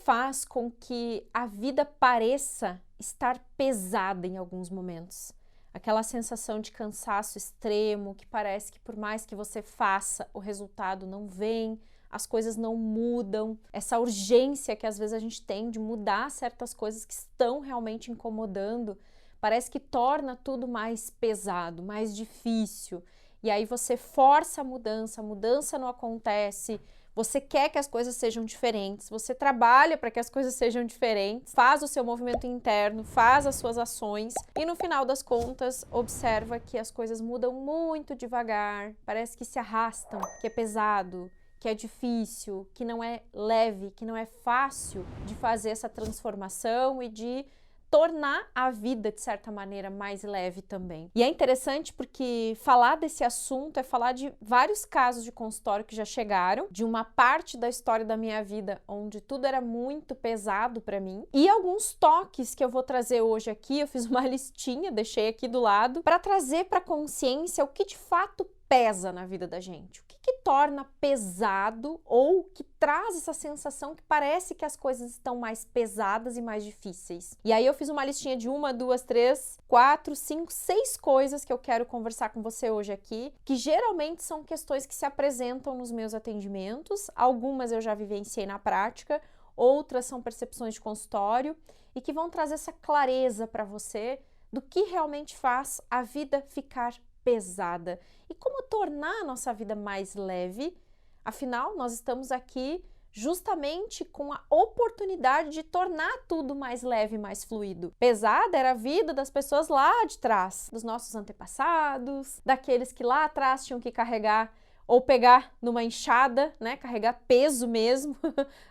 faz com que a vida pareça estar pesada em alguns momentos? Aquela sensação de cansaço extremo, que parece que por mais que você faça, o resultado não vem, as coisas não mudam, essa urgência que às vezes a gente tem de mudar certas coisas que estão realmente incomodando, parece que torna tudo mais pesado, mais difícil. E aí você força a mudança não acontece, você quer que as coisas sejam diferentes, você trabalha para que as coisas sejam diferentes, faz o seu movimento interno, faz as suas ações e no final das contas observa que as coisas mudam muito devagar, parece que se arrastam, que é pesado, que é difícil, que não é leve, que não é fácil de fazer essa transformação e de tornar a vida, de certa maneira, mais leve também. E é interessante porque falar desse assunto é falar de vários casos de consultório que já chegaram, de uma parte da história da minha vida onde tudo era muito pesado para mim, e alguns toques que eu vou trazer hoje aqui. Eu fiz uma listinha, deixei aqui do lado, para trazer para consciência o que de fato pesa na vida da gente, o que torna pesado ou que traz essa sensação que parece que as coisas estão mais pesadas e mais difíceis. E aí eu fiz uma listinha de 1, 2, 3, 4, 5, 6 coisas que eu quero conversar com você hoje aqui, que geralmente são questões que se apresentam nos meus atendimentos, algumas eu já vivenciei na prática, outras são percepções de consultório e que vão trazer essa clareza para você do que realmente faz a vida ficar pesada e como tornar a nossa vida mais leve. Afinal, nós estamos aqui justamente com a oportunidade de tornar tudo mais leve e mais fluido. Pesada era a vida das pessoas lá de trás, dos nossos antepassados, daqueles que lá atrás tinham que carregar ou pegar numa enxada, né, carregar peso mesmo,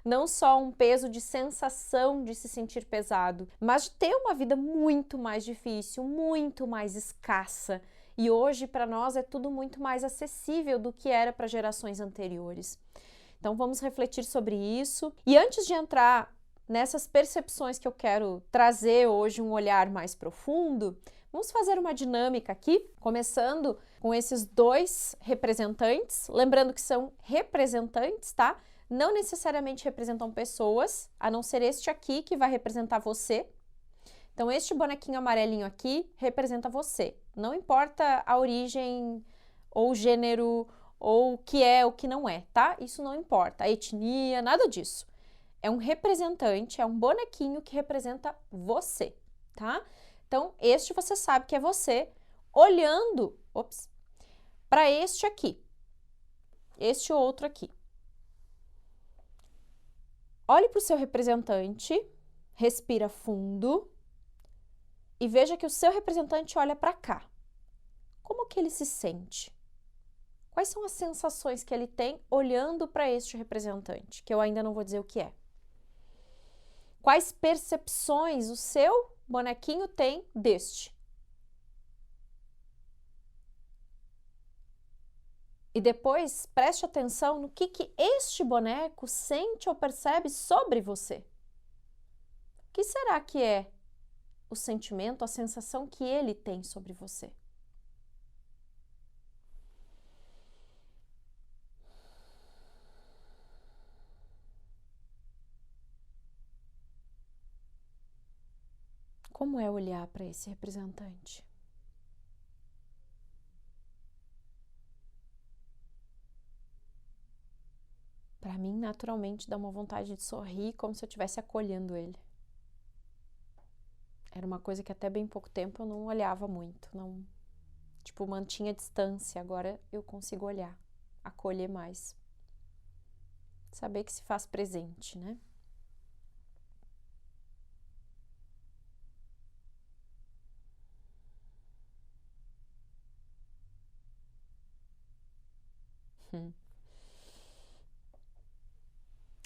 não só um peso de sensação de se sentir pesado, mas de ter uma vida muito mais difícil, muito mais escassa. E hoje, para nós, é tudo muito mais acessível do que era para gerações anteriores. Então, vamos refletir sobre isso. E antes de entrar nessas percepções que eu quero trazer hoje, um olhar mais profundo, vamos fazer uma dinâmica aqui, começando com esses 2 representantes. Lembrando que são representantes, tá? Não necessariamente representam pessoas, a não ser este aqui que vai representar você. Então, este bonequinho amarelinho aqui representa você. Não importa a origem, ou o gênero, ou o que é, o que não é, tá? Isso não importa. A etnia, nada disso. É um representante, é um bonequinho que representa você, tá? Então, este você sabe que é você, olhando, para este aqui. Este outro aqui. Olhe para o seu representante, respira fundo. E veja que o seu representante olha para cá. Como que ele se sente? Quais são as sensações que ele tem olhando para este representante, que eu ainda não vou dizer o que é? Quais percepções o seu bonequinho tem deste? E depois preste atenção no que este boneco sente ou percebe sobre você. O que será que é o sentimento, a sensação que ele tem sobre você? Como é olhar para esse representante? Para mim, naturalmente, dá uma vontade de sorrir, como se eu estivesse acolhendo ele. Era uma coisa que até bem pouco tempo eu não olhava muito, não, tipo, mantinha distância. Agora eu consigo olhar, acolher mais. Saber que se faz presente, né?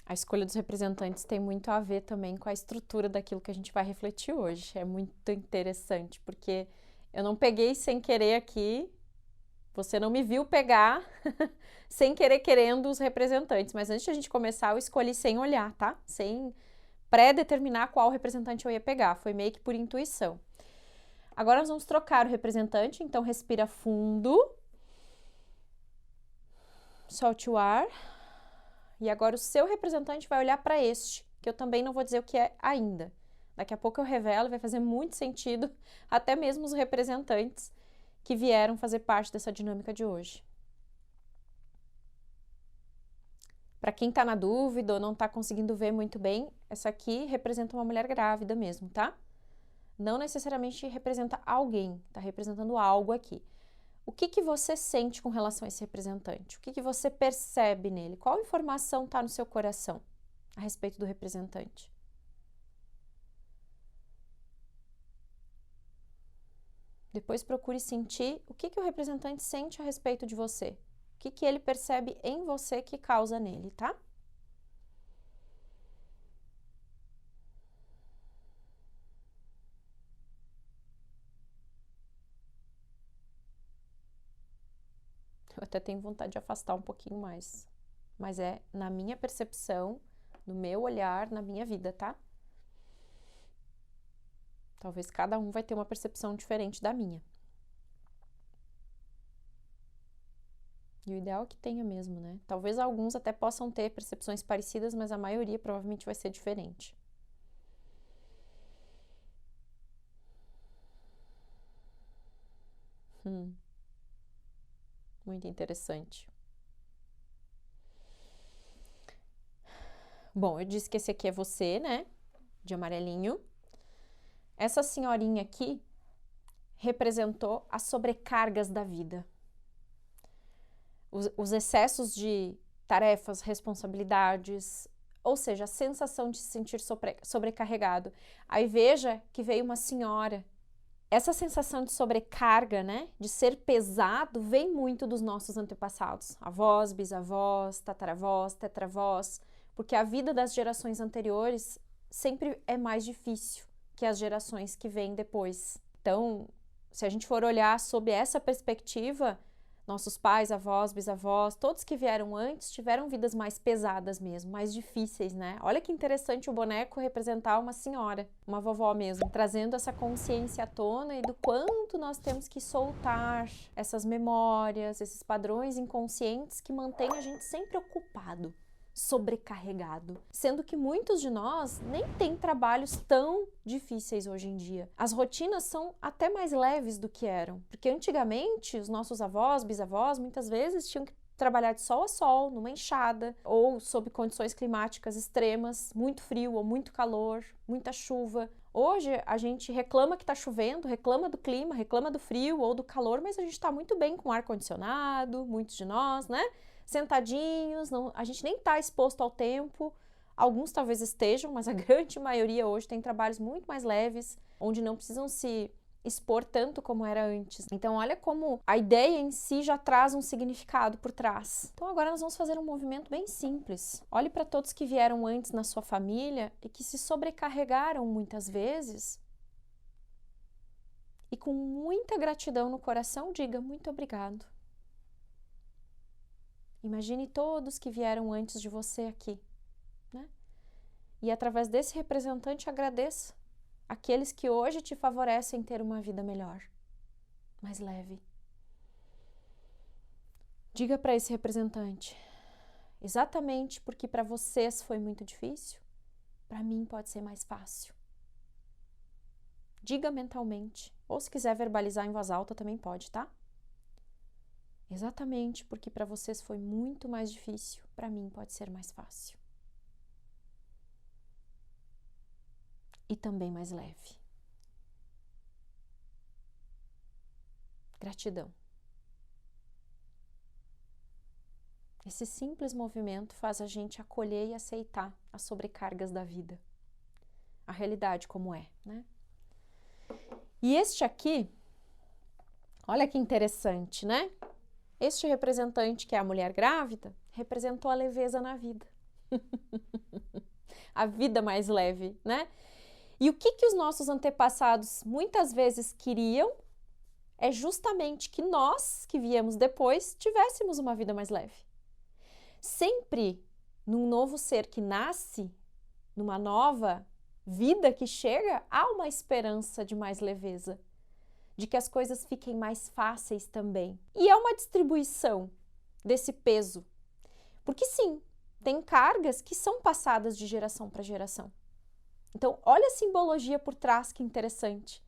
A escolha dos representantes tem muito a ver também com a estrutura daquilo que a gente vai refletir hoje. É muito interessante, porque eu não peguei sem querer aqui, você não me viu pegar sem querer querendo os representantes, mas antes de a gente começar, eu escolhi sem olhar, tá? Sem pré-determinar qual representante eu ia pegar, foi meio que por intuição. Agora nós vamos trocar o representante, então respira fundo, solte o ar. E agora o seu representante vai olhar para este. que eu também não vou dizer o que é ainda. Daqui a pouco eu revelo e vai fazer muito sentido, até mesmo os representantes que vieram fazer parte dessa dinâmica de hoje. Para quem está na dúvida ou não está conseguindo ver muito bem, essa aqui representa uma mulher grávida mesmo, tá? Não necessariamente representa alguém, está representando algo aqui. O que você sente com relação a esse representante? O que você percebe nele? Qual informação está no seu coração a respeito do representante? Depois procure sentir o que o representante sente a respeito de você. O que ele percebe em você que causa nele, tá? Eu até tenho vontade de afastar um pouquinho mais. Mas é na minha percepção, no meu olhar, na minha vida, tá? Talvez cada um vai ter uma percepção diferente da minha. E o ideal é que tenha mesmo, né? Talvez alguns até possam ter percepções parecidas, mas a maioria provavelmente vai ser diferente. Muito interessante. Bom, eu disse que esse aqui é você, né? De amarelinho. Essa senhorinha aqui representou as sobrecargas da vida. Os excessos de tarefas, responsabilidades, ou seja, a sensação de se sentir sobrecarregado. Aí veja que veio uma senhora. Essa sensação de sobrecarga, né, de ser pesado, vem muito dos nossos antepassados. Avós, bisavós, tataravós, tetravós, porque a vida das gerações anteriores sempre é mais difícil que as gerações que vêm depois. Então, se a gente for olhar sob essa perspectiva, nossos pais, avós, bisavós, todos que vieram antes tiveram vidas mais pesadas mesmo, mais difíceis, né? Olha que interessante o boneco representar uma senhora, uma vovó mesmo, trazendo essa consciência à tona e do quanto nós temos que soltar essas memórias, esses padrões inconscientes que mantêm a gente sempre ocupado, sobrecarregado, sendo que muitos de nós nem têm trabalhos tão difíceis hoje em dia. As rotinas são até mais leves do que eram, porque antigamente os nossos avós, bisavós, muitas vezes tinham que trabalhar de sol a sol, numa enxada, ou sob condições climáticas extremas, muito frio ou muito calor, muita chuva. Hoje a gente reclama que está chovendo, reclama do clima, reclama do frio ou do calor, mas a gente está muito bem com ar-condicionado, muitos de nós, né? Sentadinhos, não, a gente nem está exposto ao tempo, alguns talvez estejam, mas a grande maioria hoje tem trabalhos muito mais leves, onde não precisam se expor tanto como era antes. Então olha como a ideia em si já traz um significado por trás. Então agora nós vamos fazer um movimento bem simples. Olhe para todos que vieram antes na sua família e que se sobrecarregaram muitas vezes e com muita gratidão no coração diga muito obrigado. Imagine todos que vieram antes de você aqui, né? E através desse representante agradeça aqueles que hoje te favorecem ter uma vida melhor, mais leve. Diga para esse representante, exatamente porque para vocês foi muito difícil, para mim pode ser mais fácil. Diga mentalmente, ou se quiser verbalizar em voz alta também pode, tá? Exatamente porque para vocês foi muito mais difícil, para mim pode ser mais fácil. E também mais leve. Gratidão. Esse simples movimento faz a gente acolher e aceitar as sobrecargas da vida. A realidade como é, né? E este aqui, olha que interessante, né? Este representante, que é a mulher grávida, representou a leveza na vida. A vida mais leve, né? E o que os nossos antepassados muitas vezes queriam é justamente que nós, que viemos depois, tivéssemos uma vida mais leve. Sempre num novo ser que nasce, numa nova vida que chega, há uma esperança de mais leveza, de que as coisas fiquem mais fáceis também. E é uma distribuição desse peso. Porque sim, tem cargas que são passadas de geração para geração. Então, olha a simbologia por trás, que interessante.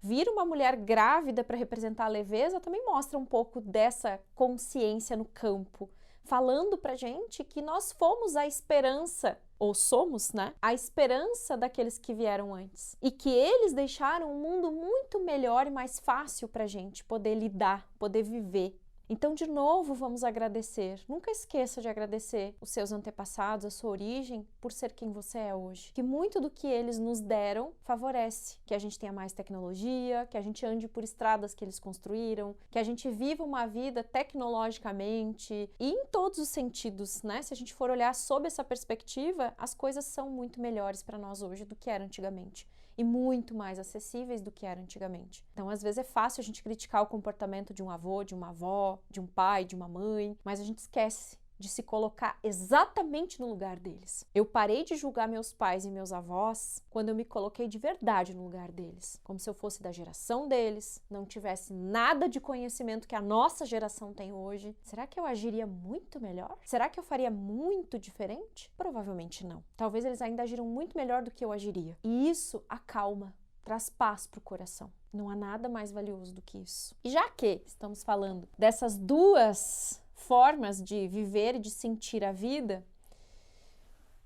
Vir uma mulher grávida para representar a leveza também mostra um pouco dessa consciência no campo, falando pra gente que nós fomos a esperança, ou somos, né? A esperança daqueles que vieram antes. E que eles deixaram um mundo muito melhor e mais fácil pra gente poder lidar, poder viver. Então, de novo, vamos agradecer. Nunca esqueça de agradecer os seus antepassados, a sua origem, por ser quem você é hoje. Que muito do que eles nos deram favorece que a gente tenha mais tecnologia, que a gente ande por estradas que eles construíram, que a gente viva uma vida tecnologicamente e em todos os sentidos, né? Se a gente for olhar sob essa perspectiva, as coisas são muito melhores para nós hoje do que era antigamente. E muito mais acessíveis do que era antigamente. Então, às vezes é fácil a gente criticar o comportamento de um avô, de uma avó, de um pai, de uma mãe, mas a gente esquece de se colocar exatamente no lugar deles. Eu parei de julgar meus pais e meus avós quando eu me coloquei de verdade no lugar deles, como se eu fosse da geração deles, não tivesse nada de conhecimento que a nossa geração tem hoje. Será que eu agiria muito melhor? Será que eu faria muito diferente? Provavelmente não. Talvez eles ainda agiram muito melhor do que eu agiria. E isso acalma, traz paz para o coração. Não há nada mais valioso do que isso. E já que estamos falando dessas duas formas de viver e de sentir a vida,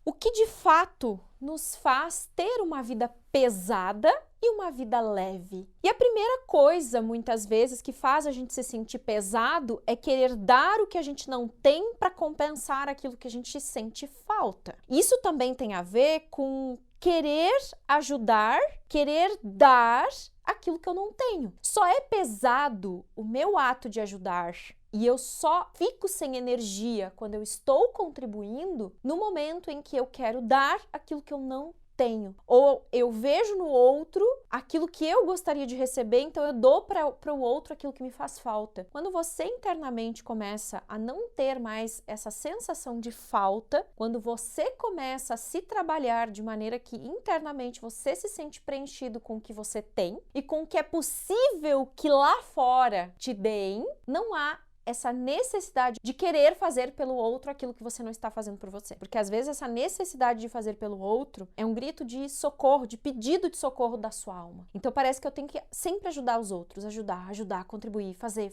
o que de fato nos faz ter uma vida pesada e uma vida leve? E a primeira coisa, muitas vezes, que faz a gente se sentir pesado é querer dar o que a gente não tem para compensar aquilo que a gente sente falta. Isso também tem a ver com querer ajudar, querer dar aquilo que eu não tenho. Só é pesado o meu ato de ajudar e eu só fico sem energia quando eu estou contribuindo no momento em que eu quero dar aquilo que eu não tenho. Ou eu vejo no outro aquilo que eu gostaria de receber, então eu dou para o outro aquilo que me faz falta. Quando você internamente começa a não ter mais essa sensação de falta, quando você começa a se trabalhar de maneira que internamente você se sente preenchido com o que você tem e com o que é possível que lá fora te deem, não há essa necessidade de querer fazer pelo outro aquilo que você não está fazendo por você. Porque às vezes essa necessidade de fazer pelo outro é um grito de socorro, de pedido de socorro da sua alma. Então parece que eu tenho que sempre ajudar os outros, ajudar, contribuir, fazer.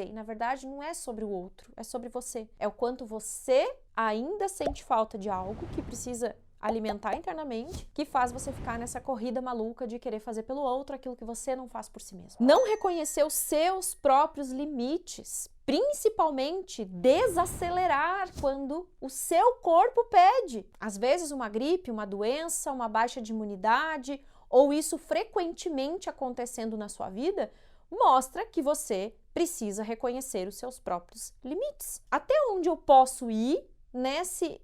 E na verdade não é sobre o outro, é sobre você. É o quanto você ainda sente falta de algo que precisa alimentar internamente, que faz você ficar nessa corrida maluca de querer fazer pelo outro aquilo que você não faz por si mesmo. Não reconhecer os seus próprios limites, principalmente desacelerar quando o seu corpo pede. Às vezes uma gripe, uma doença, uma baixa de imunidade, ou isso frequentemente acontecendo na sua vida, mostra que você precisa reconhecer os seus próprios limites. Até onde eu posso ir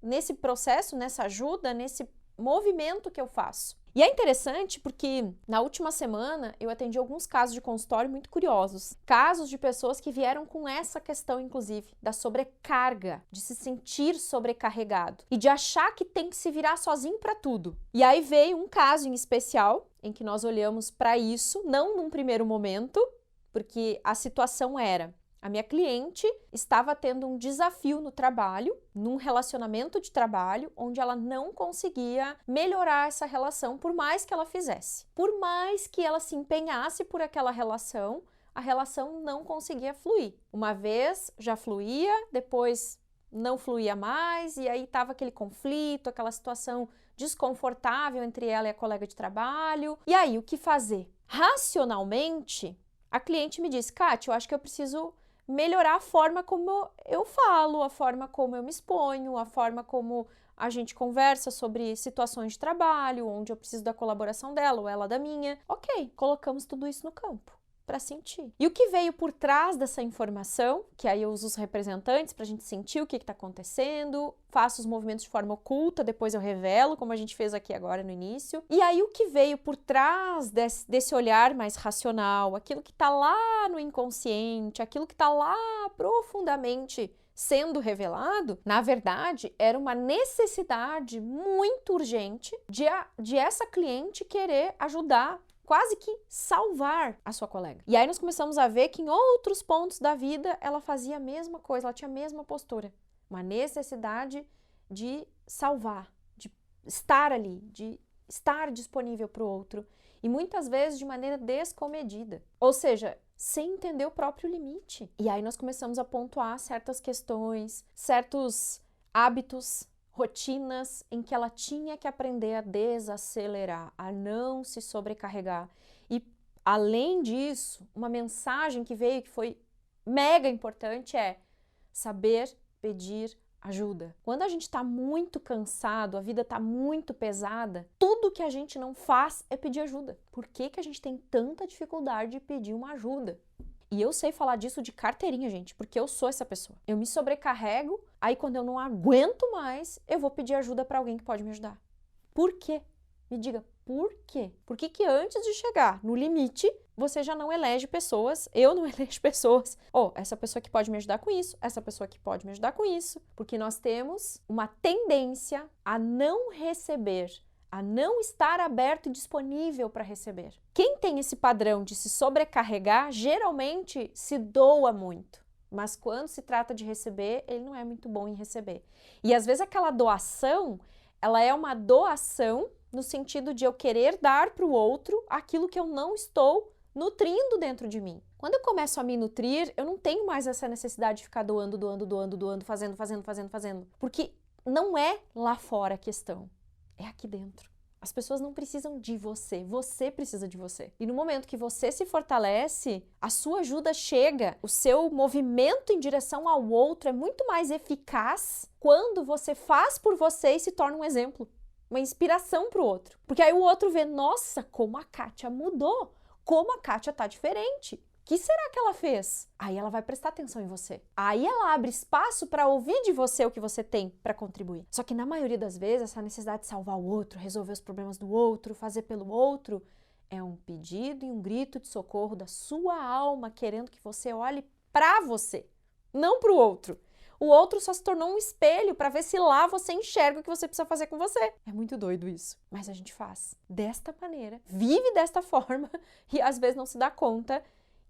nesse processo, nessa ajuda, nesse movimento que eu faço. E é interessante porque na última semana eu atendi alguns casos de consultório muito curiosos. Casos de pessoas que vieram com essa questão, inclusive, da sobrecarga, de se sentir sobrecarregado e de achar que tem que se virar sozinho para tudo. E aí veio um caso em especial em que nós olhamos para isso, não num primeiro momento, porque a situação era: a minha cliente estava tendo um desafio no trabalho, num relacionamento de trabalho, onde ela não conseguia melhorar essa relação por mais que ela fizesse. Por mais que ela se empenhasse por aquela relação, a relação não conseguia fluir. Uma vez já fluía, depois não fluía mais, e aí estava aquele conflito, aquela situação desconfortável entre ela e a colega de trabalho. E aí, o que fazer? Racionalmente, a cliente me disse: Kátia, eu acho que eu preciso melhorar a forma como eu falo, a forma como eu me exponho, a forma como a gente conversa sobre situações de trabalho, onde eu preciso da colaboração dela ou ela da minha. Ok, colocamos tudo isso no campo para sentir. E o que veio por trás dessa informação, que aí eu uso os representantes para a gente sentir o que está acontecendo, faço os movimentos de forma oculta, depois eu revelo, como a gente fez aqui agora no início. E aí o que veio por trás desse olhar mais racional, aquilo que está lá no inconsciente, aquilo que está lá profundamente sendo revelado, na verdade, era uma necessidade muito urgente de essa cliente querer ajudar, quase que salvar a sua colega. E aí nós começamos a ver que em outros pontos da vida ela fazia a mesma coisa, ela tinha a mesma postura. uma necessidade de salvar, de estar ali, de estar disponível para o outro, e muitas vezes de maneira descomedida, ou seja, sem entender o próprio limite. E aí nós começamos a pontuar certas questões, certos hábitos, rotinas em que ela tinha que aprender a desacelerar, a não se sobrecarregar. E além disso, uma mensagem que veio que foi mega importante é saber pedir ajuda. Quando a gente está muito cansado, a vida está muito pesada, tudo que a gente não faz é pedir ajuda. Por que que a gente tem tanta dificuldade de pedir uma ajuda? E eu sei falar disso de carteirinha, gente, porque eu sou essa pessoa. Eu me sobrecarrego, aí quando eu não aguento mais, eu vou pedir ajuda para alguém que pode me ajudar. Por quê? Me diga, por quê? Por que que antes de chegar no limite, você já não elege pessoas, eu não elejo pessoas, essa pessoa que pode me ajudar com isso, essa pessoa que pode me ajudar com isso, porque nós temos uma tendência a não receber, a não estar aberto e disponível para receber. Quem tem esse padrão de se sobrecarregar, geralmente se doa muito, mas quando se trata de receber, ele não é muito bom em receber. E às vezes aquela doação, ela é uma doação no sentido de eu querer dar para o outro aquilo que eu não estou nutrindo dentro de mim. Quando eu começo a me nutrir, eu não tenho mais essa necessidade de ficar doando, fazendo. Porque não é lá fora a questão, é aqui dentro. As pessoas não precisam de você, você precisa de você. E no momento que você se fortalece, a sua ajuda chega, o seu movimento em direção ao outro é muito mais eficaz quando você faz por você e se torna um exemplo, uma inspiração para o outro. Porque aí o outro vê, nossa, como a Kátia mudou. Como a Kátia tá diferente. O que será que ela fez? Aí ela vai prestar atenção em você. Aí ela abre espaço para ouvir de você o que você tem para contribuir. Só que na maioria das vezes, essa necessidade de salvar o outro, resolver os problemas do outro, fazer pelo outro, é um pedido e um grito de socorro da sua alma, querendo que você olhe para você, não para o outro. O outro só se tornou um espelho para ver se lá você enxerga o que você precisa fazer com você. É muito doido isso. Mas a gente faz desta maneira, vive desta forma e às vezes não se dá conta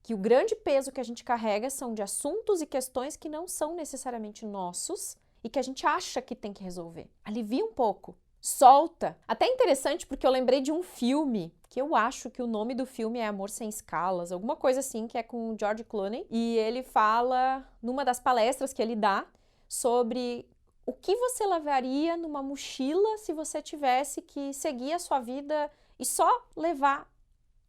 que o grande peso que a gente carrega são de assuntos e questões que não são necessariamente nossos e que a gente acha que tem que resolver. Alivia um pouco. Solta. Até interessante porque eu lembrei de um filme, que eu acho que o nome do filme é Amor Sem Escalas, alguma coisa assim, que é com o George Clooney. E ele fala, numa das palestras que ele dá, sobre o que você levaria numa mochila se você tivesse que seguir a sua vida e só levar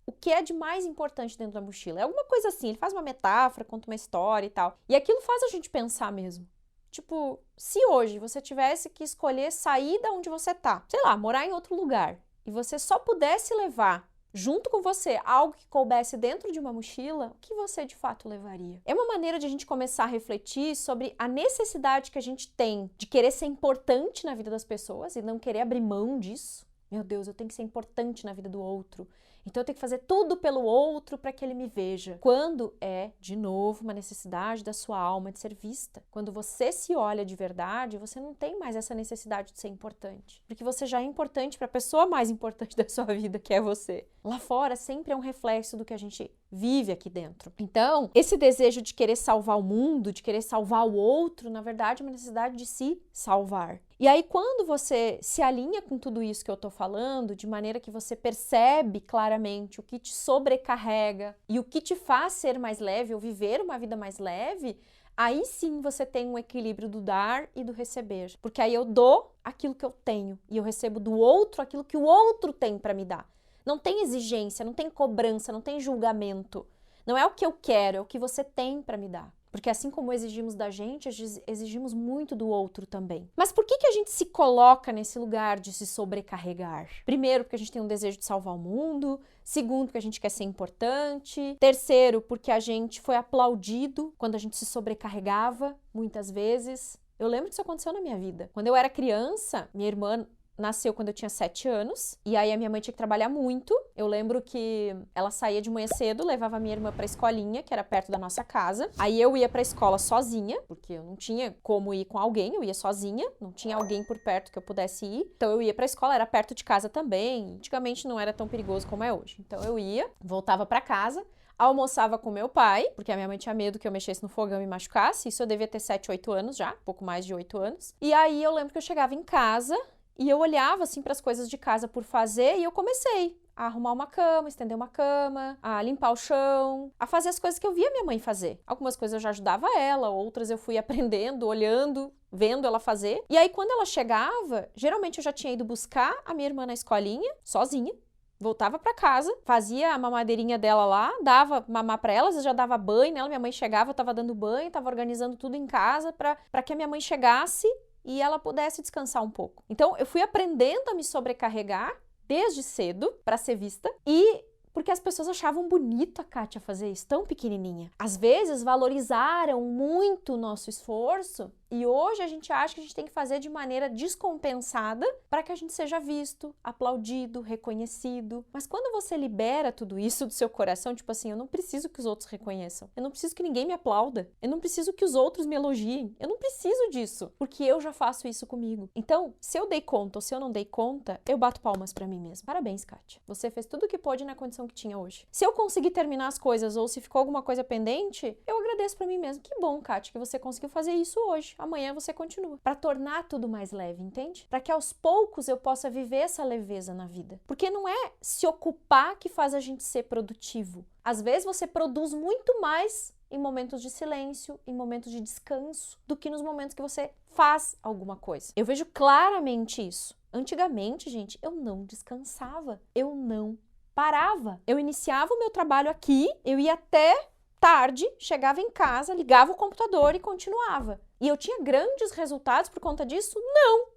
o que é de mais importante dentro da mochila. É alguma coisa assim, ele faz uma metáfora, conta uma história e tal. E aquilo faz a gente pensar mesmo. Tipo, se hoje você tivesse que escolher sair da onde você tá, sei lá, morar em outro lugar, e você só pudesse levar junto com você algo que coubesse dentro de uma mochila, o que você de fato levaria? É uma maneira de a gente começar a refletir sobre a necessidade que a gente tem de querer ser importante na vida das pessoas e não querer abrir mão disso. Meu Deus, eu tenho que ser importante na vida do outro. Então eu tenho que fazer tudo pelo outro para que ele me veja. Quando é, de novo, uma necessidade da sua alma de ser vista. Quando você se olha de verdade, você não tem mais essa necessidade de ser importante. Porque você já é importante para a pessoa mais importante da sua vida, que é você. Lá fora sempre é um reflexo do que a gente vive aqui dentro. Então, esse desejo de querer salvar o mundo, de querer salvar o outro, na verdade é uma necessidade de se salvar. E aí, quando você se alinha com tudo isso que eu tô falando, de maneira que você percebe claramente o que te sobrecarrega e o que te faz ser mais leve ou viver uma vida mais leve, aí sim você tem um equilíbrio do dar e do receber. Porque aí eu dou aquilo que eu tenho e eu recebo do outro aquilo que o outro tem para me dar. Não tem exigência, não tem cobrança, não tem julgamento. Não é o que eu quero, é o que você tem para me dar. Porque assim como exigimos da gente, exigimos muito do outro também. Mas por que a gente se coloca nesse lugar de se sobrecarregar? Primeiro, porque a gente tem um desejo de salvar o mundo. Segundo, porque a gente quer ser importante. Terceiro, porque a gente foi aplaudido quando a gente se sobrecarregava, muitas vezes. Eu lembro que isso aconteceu na minha vida. Quando eu era criança, minha irmã nasceu quando eu tinha 7 anos, e aí a minha mãe tinha que trabalhar muito. Eu lembro que ela saía de manhã cedo, levava a minha irmã pra escolinha, que era perto da nossa casa. Aí eu ia pra escola sozinha, porque eu não tinha como ir com alguém, eu ia sozinha, não tinha alguém por perto que eu pudesse ir. Então eu ia pra escola, era perto de casa também. Antigamente não era tão perigoso como é hoje. Então eu ia, voltava pra casa. almoçava com meu pai, porque a minha mãe tinha medo que eu mexesse no fogão e machucasse. Isso eu devia ter 7, 8 anos já, pouco mais de 8 anos. E aí eu lembro que eu chegava em casa e eu olhava assim para as coisas de casa por fazer e eu comecei a arrumar uma cama, estender uma cama, a limpar o chão, a fazer as coisas que eu via minha mãe fazer. Algumas coisas eu já ajudava ela, outras eu fui aprendendo, olhando, vendo ela fazer. E aí quando ela chegava, geralmente eu já tinha ido buscar a minha irmã na escolinha, sozinha. Voltava pra casa, fazia a mamadeirinha dela lá, dava mamar pra ela, já dava banho nela, minha mãe chegava, eu tava dando banho, tava organizando tudo em casa pra que a minha mãe chegasse e ela pudesse descansar um pouco. Então eu fui aprendendo a me sobrecarregar desde cedo pra ser vista e porque as pessoas achavam bonito a Kátia fazer isso, tão pequenininha. Às vezes valorizaram muito o nosso esforço e hoje a gente acha que a gente tem que fazer de maneira descompensada para que a gente seja visto, aplaudido, reconhecido. Mas quando você libera tudo isso do seu coração, tipo assim, eu não preciso que os outros reconheçam, eu não preciso que ninguém me aplauda, eu não preciso que os outros me elogiem, eu não preciso disso, porque eu já faço isso comigo. Então, se eu dei conta ou se eu não dei conta, eu bato palmas para mim mesma. Parabéns, Kátia. Você fez tudo o que pôde na condição que tinha hoje. Se eu conseguir terminar as coisas ou se ficou alguma coisa pendente, eu agradeço para mim mesma. Que bom, Kátia, que você conseguiu fazer isso hoje. Amanhã você continua. Para tornar tudo mais leve, entende? Para que aos poucos eu possa viver essa leveza na vida. Porque não é se ocupar que faz a gente ser produtivo. Às vezes você produz muito mais em momentos de silêncio, em momentos de descanso, do que nos momentos que você faz alguma coisa. Eu vejo claramente isso. Antigamente, gente, eu não descansava. Eu não parava. Eu iniciava o meu trabalho aqui, eu ia até tarde, chegava em casa, ligava o computador e continuava. E eu tinha grandes resultados por conta disso?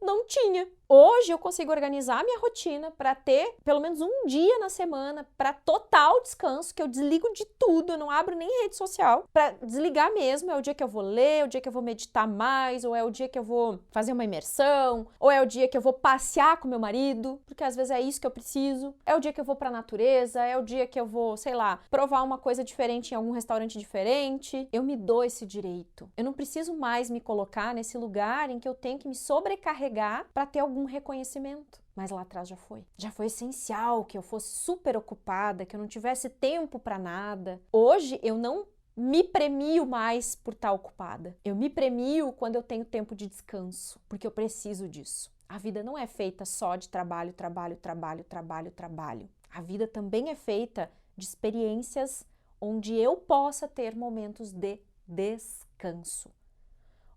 Não tinha. Hoje eu consigo organizar a minha rotina para ter pelo menos um dia na semana para total descanso, que eu desligo de tudo, eu não abro nem rede social, para desligar mesmo. É o dia que eu vou ler, é o dia que eu vou meditar mais, ou é o dia que eu vou fazer uma imersão, ou é o dia que eu vou passear com meu marido, porque às vezes é isso que eu preciso. É o dia que eu vou para a natureza, é o dia que eu vou, sei lá, provar uma coisa diferente em algum restaurante diferente. Eu me dou esse direito. Eu não preciso mais me colocar nesse lugar em que eu tenho que me sobrecarregar para ter algum reconhecimento. Mas lá atrás já foi. Já foi essencial que eu fosse super ocupada, que eu não tivesse tempo para nada. Hoje eu não me premio mais por estar ocupada. Eu me premio quando eu tenho tempo de descanso, porque eu preciso disso. A vida não é feita só de trabalho, trabalho, trabalho, trabalho, trabalho. A vida também é feita de experiências onde eu possa ter momentos de descanso,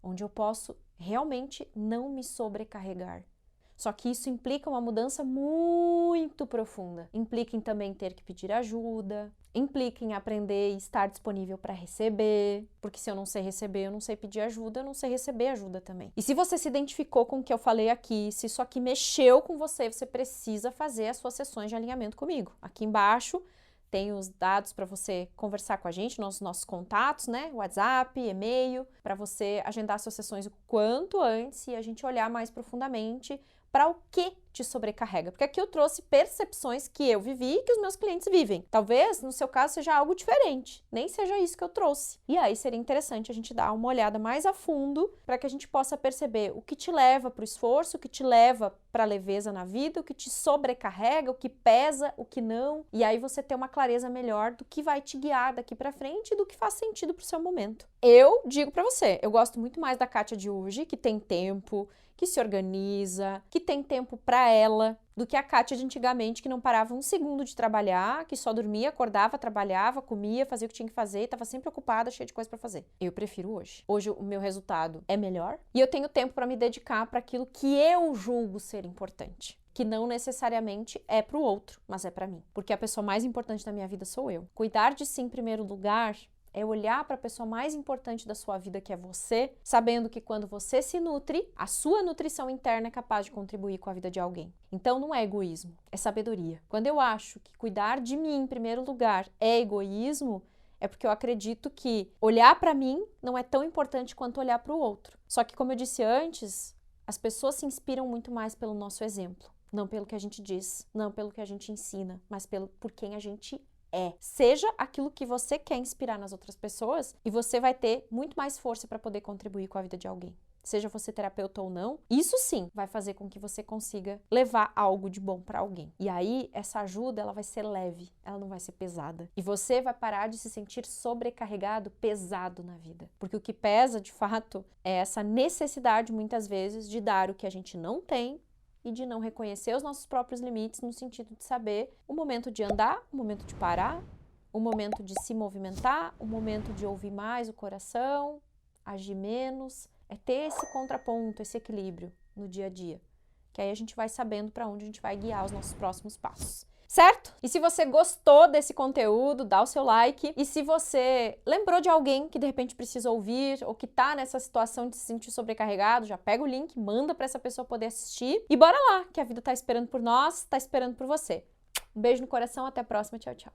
onde eu posso realmente não me sobrecarregar. Só que isso implica uma mudança muito profunda. Implica em também ter que pedir ajuda, implica em aprender e estar disponível para receber, porque se eu não sei receber, eu não sei pedir ajuda, eu não sei receber ajuda também. E se você se identificou com o que eu falei aqui, se isso aqui mexeu com você, você precisa fazer as suas sessões de alinhamento comigo. Aqui embaixo tem os dados para você conversar com a gente, nossos contatos, né? WhatsApp, e-mail, para você agendar suas sessões o quanto antes e a gente olhar mais profundamente para o que te sobrecarrega. Porque aqui eu trouxe percepções que eu vivi e que os meus clientes vivem. Talvez, no seu caso, seja algo diferente. Nem seja isso que eu trouxe. E aí seria interessante a gente dar uma olhada mais a fundo para que a gente possa perceber o que te leva para o esforço, o que te leva para a leveza na vida, o que te sobrecarrega, o que pesa, o que não. E aí você ter uma clareza melhor do que vai te guiar daqui para frente e do que faz sentido para o seu momento. Eu digo para você, eu gosto muito mais da Kátia de hoje, que tem tempo, que se organiza, que tem tempo para ela, do que a Kátia de antigamente, que não parava um segundo de trabalhar, que só dormia, acordava, trabalhava, comia, fazia o que tinha que fazer, estava sempre ocupada, cheia de coisa para fazer. Eu prefiro hoje. Hoje o meu resultado é melhor e eu tenho tempo para me dedicar para aquilo que eu julgo ser importante, que não necessariamente é para o outro, mas é para mim, porque a pessoa mais importante da minha vida sou eu. Cuidar de si em primeiro lugar é olhar para a pessoa mais importante da sua vida, que é você, sabendo que quando você se nutre, a sua nutrição interna é capaz de contribuir com a vida de alguém. Então não é egoísmo, é sabedoria. Quando eu acho que cuidar de mim em primeiro lugar é egoísmo, é porque eu acredito que olhar para mim não é tão importante quanto olhar para o outro. Só que, como eu disse antes, as pessoas se inspiram muito mais pelo nosso exemplo. Não pelo que a gente diz, não pelo que a gente ensina, mas por quem a gente é. Seja aquilo que você quer inspirar nas outras pessoas e você vai ter muito mais força para poder contribuir com a vida de alguém. seja você terapeuta ou não, isso sim vai fazer com que você consiga levar algo de bom para alguém. E aí, essa ajuda, ela vai ser leve, ela não vai ser pesada. E você vai parar de se sentir sobrecarregado, pesado na vida. Porque o que pesa, de fato, é essa necessidade, muitas vezes, de dar o que a gente não tem e de não reconhecer os nossos próprios limites, no sentido de saber o momento de andar, o momento de parar, o momento de se movimentar, o momento de ouvir mais o coração, agir menos. É ter esse contraponto, esse equilíbrio no dia a dia. Que aí a gente vai sabendo para onde a gente vai guiar os nossos próximos passos. Certo? E se você gostou desse conteúdo, dá o seu like. E se você lembrou de alguém que de repente precisa ouvir ou que tá nessa situação de se sentir sobrecarregado, já pega o link, manda para essa pessoa poder assistir. E bora lá, que a vida tá esperando por nós, tá esperando por você. Um beijo no coração, até a próxima. Tchau, tchau.